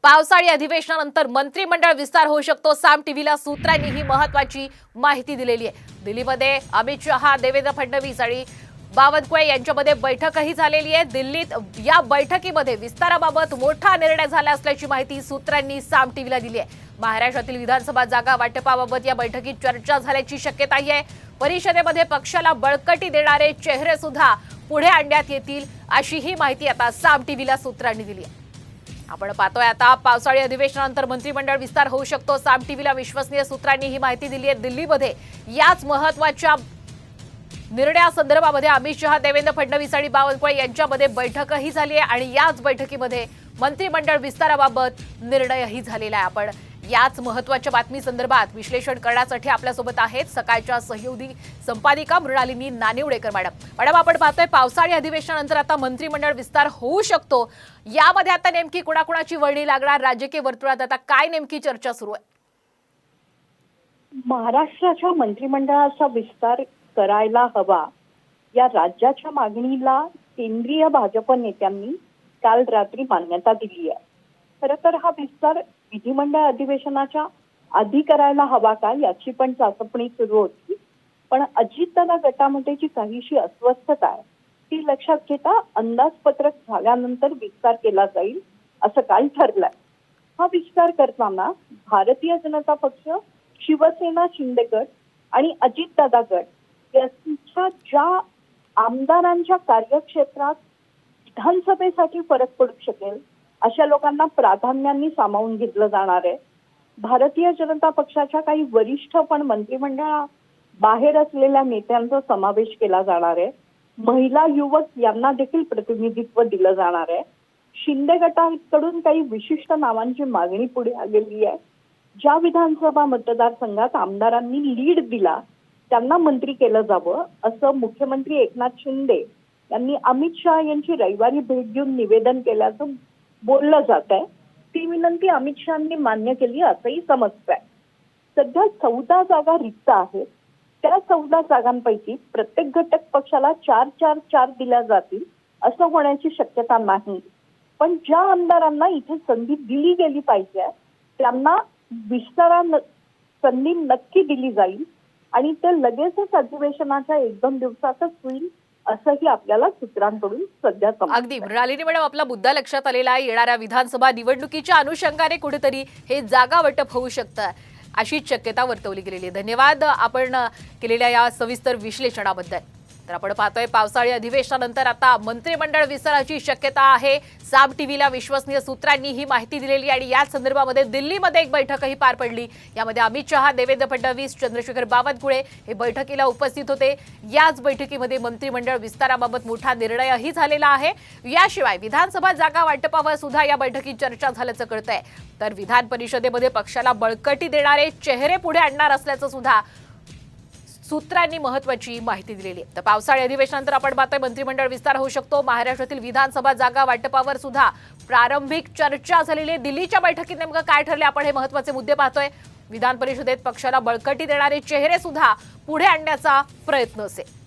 पावसाळी अधिवेशनानंतर मंत्रिमंडळ विस्तार होऊ शकतो. साम टीव्हीला सूत्रांनी ही महत्त्वाची माहिती दिलेली आहे. दिल्लीमध्ये अमित शहा, देवेंद्र फडणवीस आणि बावनकुळे यांच्यामध्ये बैठकही झालेली आहे. दिल्लीत या बैठकीमध्ये विस्ताराबाबत मोठा निर्णय झाला असल्याची माहिती सूत्रांनी साम टीव्हीला दिली आहे. महाराष्ट्रातील विधानसभा जागा वाटपाबाबत या बैठकीत चर्चा झाल्याची शक्यता आहे. परिषदेमध्ये पक्षाला बळकटी देणारे चेहरे सुद्धा पुढे आणण्यात येतील अशी ही माहिती आता साम टीव्हीला सूत्रांनी दिली आहे. आपण पाहतोय आता पावसाळी अधिवेशनानंतर मंत्रिमंडळ विस्तार होऊ शकतो. साम टीव्हीला विश्वसनीय सूत्रांनी ही माहिती दिली आहे. दिल्लीमध्ये याच महत्त्वाच्या निर्णयासंदर्भामध्ये अमित शहा, देवेंद्र फडणवीस आणि बावनकुळे यांच्यामध्ये बैठकही झाली आहे आणि याच बैठकीमध्ये मंत्रिमंडळ विस्ताराबाबत निर्णयही झालेला आहे. आपण याच महत्त्वाच्या बातमी संदर्भात विश्लेषण करण्यासाठी आपल्यासोबत आहेत सकाळच्या सहयोगी संपादिका मृणालिनी नानिवडेकर मॅडम, आपण पाहतोय पावसाळी अधिवेशनानंतर आता मंत्रिमंडळ विस्तार होऊ शकतो. यामध्ये आता नेमकी कुणाकुणाची वर्णी लागणार, राजकीय वर्तुळात आता काय नेमकी चर्चा सुरू आहे? महाराष्ट्राच्या मंत्रिमंडळाचा विस्तार करायला हवा या राज्याच्या मागणीला केंद्रीय भाजप नेत्यांनी काल रात्री मान्यता दिली आहे. खरं तर हा विस्तार विधिमंडळ अधिवेशनाच्या आधी करायला हवा का याची पण चाचपणी सुरू होती. पण अजितदादा गटामध्ये जी काहीशी अस्वस्थता आहे ती लक्षात घेता अंदाजपत्रक झाल्यानंतर विस्तार केला जाईल असं काल ठरलंय. हा विस्तार करताना भारतीय जनता पक्ष, शिवसेना शिंदे गट आणि अजितदादा गट यांच्या ज्या आमदारांच्या कार्यक्षेत्रात विधानसभेसाठी फरक पडू शकेल अशा लोकांना प्राधान्याने सामावून घेतलं जाणार आहे. भारतीय जनता पक्षाच्या काही वरिष्ठ पण मंत्रिमंडळा बाहेर असलेल्या नेत्यांचा समावेश केला जाणार आहे. महिला, युवक यांना देखील प्रतिनिधित्व दिलं जाणार आहे. शिंदे गटाकडून काही विशिष्ट नावांची मागणी पुढे आलेली आहे. ज्या विधानसभा मतदारसंघात आमदारांनी लीड दिला त्यांना मंत्री केलं जावं असं मुख्यमंत्री एकनाथ शिंदे यांनी अमित शहा यांची रविवारी भेट घेऊन निवेदन केल्याचं बोललं जात आहे. ती विनंती अमित शहांनी मान्य केली असंही समजतंय. सध्या 14 जागा रिक्त आहेत. त्या 14 जागांपैकी प्रत्येक घटक पक्षाला 4-4-4 दिल्या जातील असं होण्याची शक्यता नाही. पण ज्या आमदारांना इथे संधी दिली गेली पाहिजे त्यांना संधी नक्की दिली जाईल आणि ते लगेचच अधिवेशनाच्या 1-2 दिवसातच होईल असंही आपल्याला सूत्रांकडून सध्या समजतं. अगदी मृणालिनी मॅडम, आपला मुद्दा लक्षात आलेला आहे. येणाऱ्या विधानसभा निवडणुकीच्या अनुषंगाने कुठेतरी हे जागा वाटप होऊ शकतं अशी शक्यता वर्तवली गेलेली आहे. धन्यवाद आपण केलेल्या या सविस्तर विश्लेषणाबद्दल. तर आपण पाहतोय पावसाळी अधिवेशनानंतर आता मंत्रिमंडळ विस्ताराची शक्यता आहे. साम टीव्हीला विश्वसनीय सूत्रांनी ही माहिती दिलेली आणि याच संदर्भामध्ये दिल्लीमध्ये एक बैठकही पार पडली. यामध्ये अमित शहा, देवेंद्र फडणवीस, चंद्रशेखर बावनकुळे हे बैठकीला उपस्थित होते. याच बैठकीमध्ये मंत्रिमंडळ विस्ताराबाबत मोठा निर्णयही झालेला आहे. याशिवाय विधानसभा जागा वाटपावर सुद्धा या बैठकीत चर्चा झाल्याचं कळतंय. तर विधान परिषदेमध्ये पक्षाला बळकटी देणारे चेहरे पुढे आणणार असल्याचं सुद्धा सूत्रांनी महत्त्वाची माहिती दिलेली आहे. तर पावसाळी अधिवेशनानंतर आपण पाहतोय मंत्रिमंडळ विस्तार होऊ शकतो. महाराष्ट्रातील विधानसभा जागा वाटपावर सुद्धा प्रारंभिक चर्चा झालेली आहे. दिल्लीच्या बैठकीत नेमकं काय ठरले आपण हे महत्त्वाचे मुद्दे पाहतोय. विधान परिषदेत पक्षाला बळकटी देणारे चेहरे सुद्धा पुढे आणण्याचा प्रयत्न असेल.